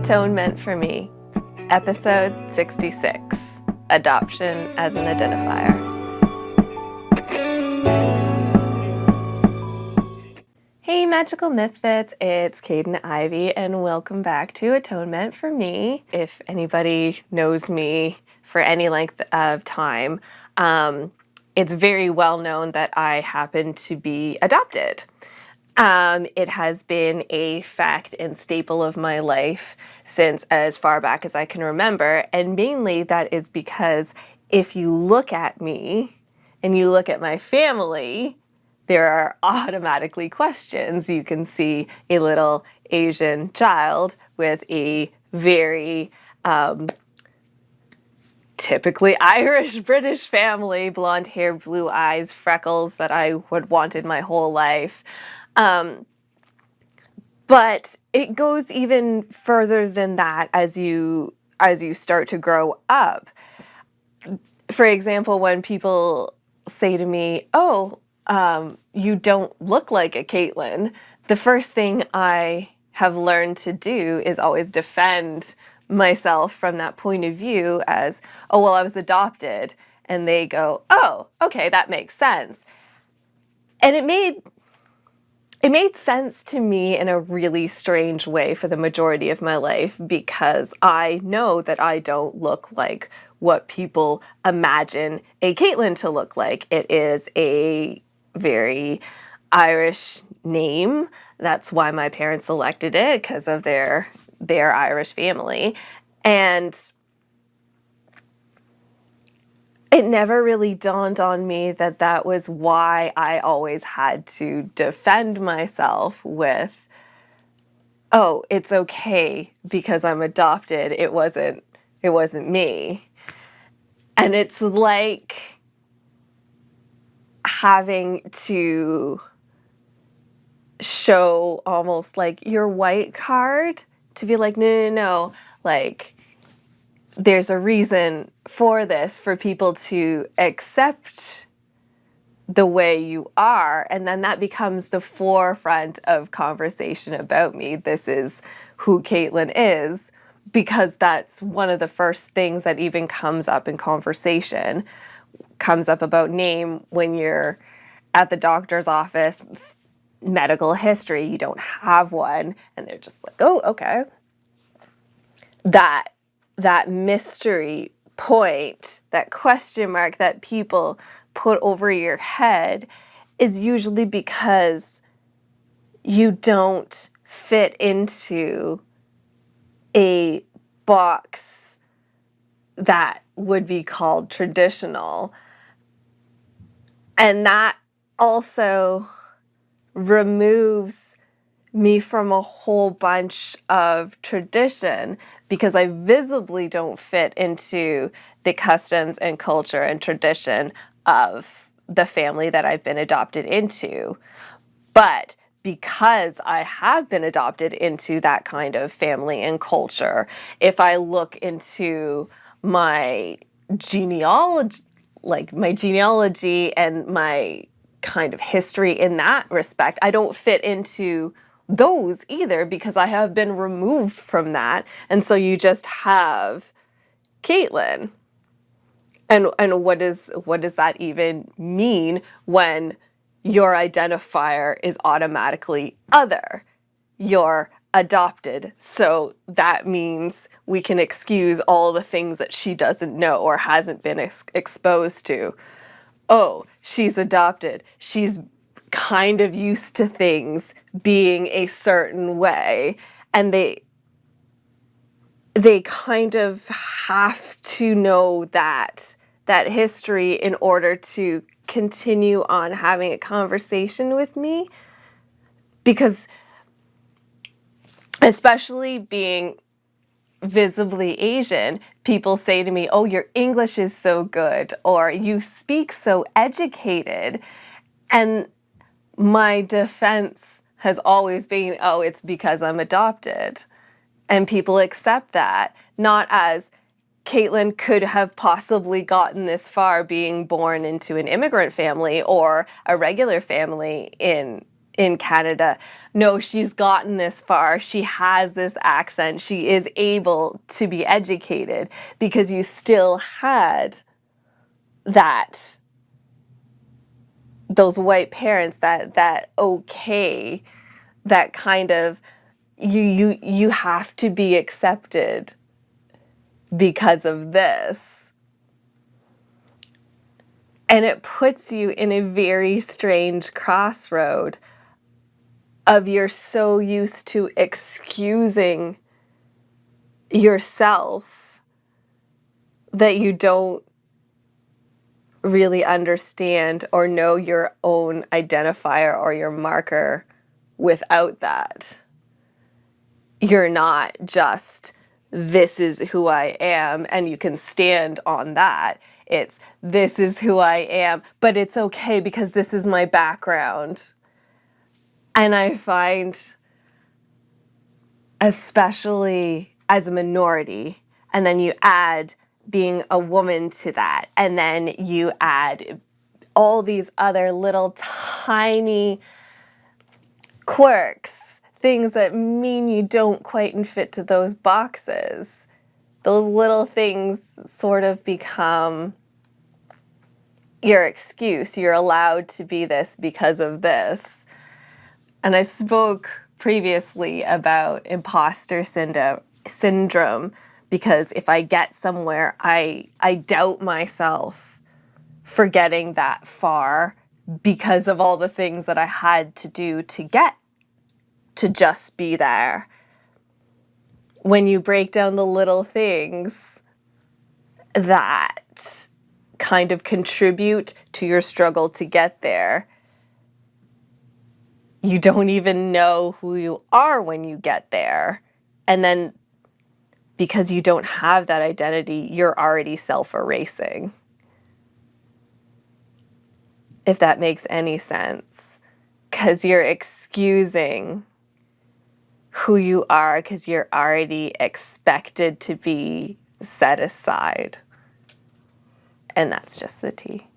Atonement for Me, Episode 66, Adoption as an Identifier. Hey Magical Misfits, it's Caden Ivy and welcome back to Atonement for Me. If anybody knows me for any length of time, it's very well known that I happen to be adopted. It has been a fact and staple of my life since as far back as I can remember, and mainly that is because if you look at me and you look at my family, there are automatically questions. You can see a little Asian child with a very typically Irish, British family, blonde hair, blue eyes, freckles that I would wanted my whole life. But it goes even further than that as you start to grow up. For example, when people say to me, "Oh, you don't look like a Caitlin," the first thing I have learned to do is always defend myself from that point of view as, "Oh, well, I was adopted." And they go, "Oh, okay, that makes sense." And it made sense to me in a really strange way for the majority of my life, because I know that I don't look like what people imagine a Caitlin to look like. It is a very Irish name. That's why my parents selected it, because of their Irish family. And it never really dawned on me that that was why I always had to defend myself with, "Oh, it's okay because I'm adopted. It wasn't me." And it's like having to show almost like your white card to be like, no, like, there's a reason for this, for people to accept the way you are. And then that becomes the forefront of conversation about me. This is who Caitlin is, because that's one of the first things that even comes up in conversation, comes up about name when you're at the doctor's office, medical history, you don't have one. And they're just like, "Oh, okay." That mystery point, that question mark that people put over your head is usually because you don't fit into a box that would be called traditional. And that also removes me from a whole bunch of tradition, because I visibly don't fit into the customs and culture and tradition of the family that I've been adopted into. But because I have been adopted into that kind of family and culture, if I look into my genealogy, and my kind of history in that respect, I don't fit into those either, because I have been removed from that. And so you just have Caitlin. And what does that even mean when your identifier is automatically other? You're adopted. So that means we can excuse all the things that she doesn't know or hasn't been exposed to. Oh, she's adopted. She's kind of used to things being a certain way, and they kind of have to know that history in order to continue on having a conversation with me. Because especially being visibly Asian, people say to me, "Oh, your English is so good," or "You speak so educated." And my defense has always been, "Oh, it's because I'm adopted." And people accept that, not as Caitlin could have possibly gotten this far being born into an immigrant family or a regular family in in Canada. No, she's gotten this far. She has this accent. She is able to be educated, because you still had those white parents, that okay, that kind of, you have to be accepted because of this. And it puts you in a very strange crossroad of, you're so used to excusing yourself that you don't really understand or know your own identifier or your marker without that. You're not just, this is who I am, and you can stand on that. It's, this is who I am, but it's okay because this is my background. And I find, especially as a minority, and then you add being a woman to that, and then you add all these other little tiny quirks, things that mean you don't quite fit to those boxes. Those little things sort of become your excuse. You're allowed to be this because of this. And I spoke previously about imposter syndrome, because if I get somewhere, I doubt myself for getting that far because of all the things that I had to do to get to just be there. When you break down the little things that kind of contribute to your struggle to get there, you don't even know who you are when you get there. And then, because you don't have that identity, you're already self-erasing. If that makes any sense. Because you're excusing who you are because you're already expected to be set aside. And that's just the tea.